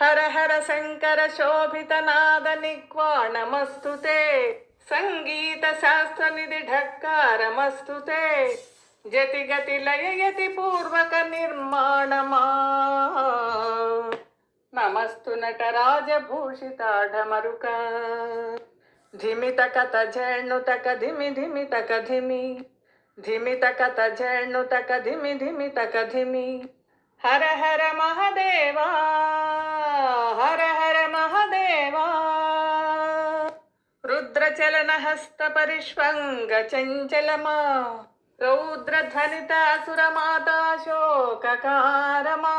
హర హర శంకర శోభితనాద నిక్వాణమస్తు తే, సంగీత శాస్త్ర నిధి ఢక్కారమస్తు తే, జతి గతి లయ యతి పూర్వక నిర్మాణమా. నమస్తు నటరాజభూషితాఢమరుక, ధిమిత కథ ఝేణుతక ధిమి ధిమి తక ధిమి, ధిమిత కథ ఝేణుతక ధిమి ధిమి తక ధిమి. హర హర మహదేవా, హర హర మహదేవా. రుద్రచలన హస్త పరిష్వంగ చంచలమా, రౌద్రధ్వనితాసురమాతా శోకకారమా,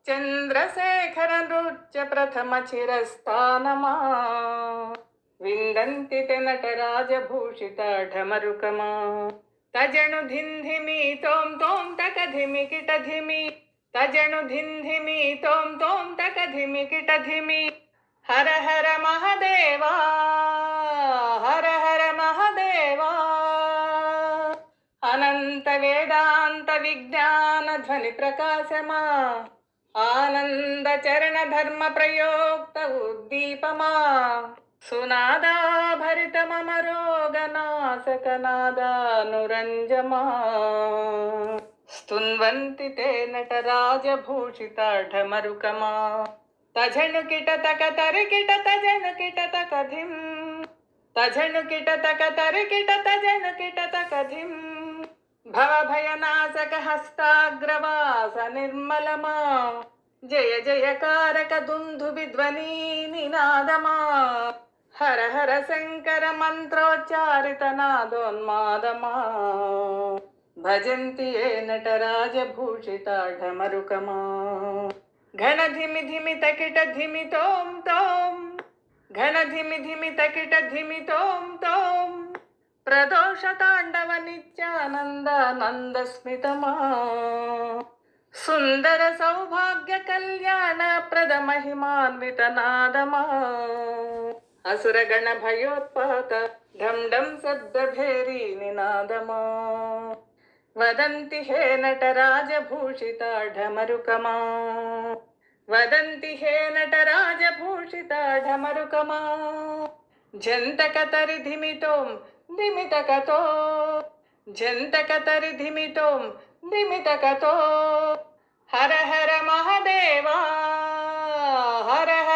చంద్రశేఖర నృత్య ప్రథమ చిరస్థానమా. విందంతి తె నటరాజభూషిత ఢమరుకమా, తజను ధింధిమి తోం తోం తక ధిమి కిట ధిమి, తజను ధింధిమి తోం తోం తక ధిమి కిట ధిమి. హర హర మహదేవా, హర హర మహదేవా. అనంత వేదాంత విజ్ఞాన ధ్వని ప్రకాశమా, ఆనంద చరణ ధర్మ ప్రయోక్త ఉద్దీపమా, సునాదాభరిత మమ రోగనాశక నాదానురంజమా. స్తున్వంతి తే నటరాజభూషిత ఢమరుకమా, తజను కిట తక తరి కిట తజను కిట తక ధిం, తజను కిట తక తరి కిట తజను కిట తక ధిం. భవభయనాశక హస్తాగ్రవాస నిర్మలమా, జయ జయకారక దుందుబిధ్వని నినాదమా. హర హర శంకర మంత్రోచ్చారిత నాదోన్మాదమా, భజంతి ఏ నటరాజభూషిత ఢమరుకమా. ఘన ధిమి ధిమి తకిట ధిమి తోం తోం, ఘన ధిమి ధిమి తకిట ధిమి తోం తోం. ప్రదోష తాండవ నిత్యానందానంద స్మితమా, సుందర సౌభాగ్య కళ్యాణ ప్రద మహిమాన్విత నాదమా. అసురగణ భయోత్పాత ఢం ఢం శబ్దభేరీ నినాదమా. వదంతి హే నటరాజభూషిత ఢమరుకమా, వదంతి హే నటరాజభూషిత ఢమరుకమా. జంతక తరి ధిమితోం ధిమితకతో, జంతక తరి ధిమితోం ధిమితకతో. హర హర మహదేవా, హర హర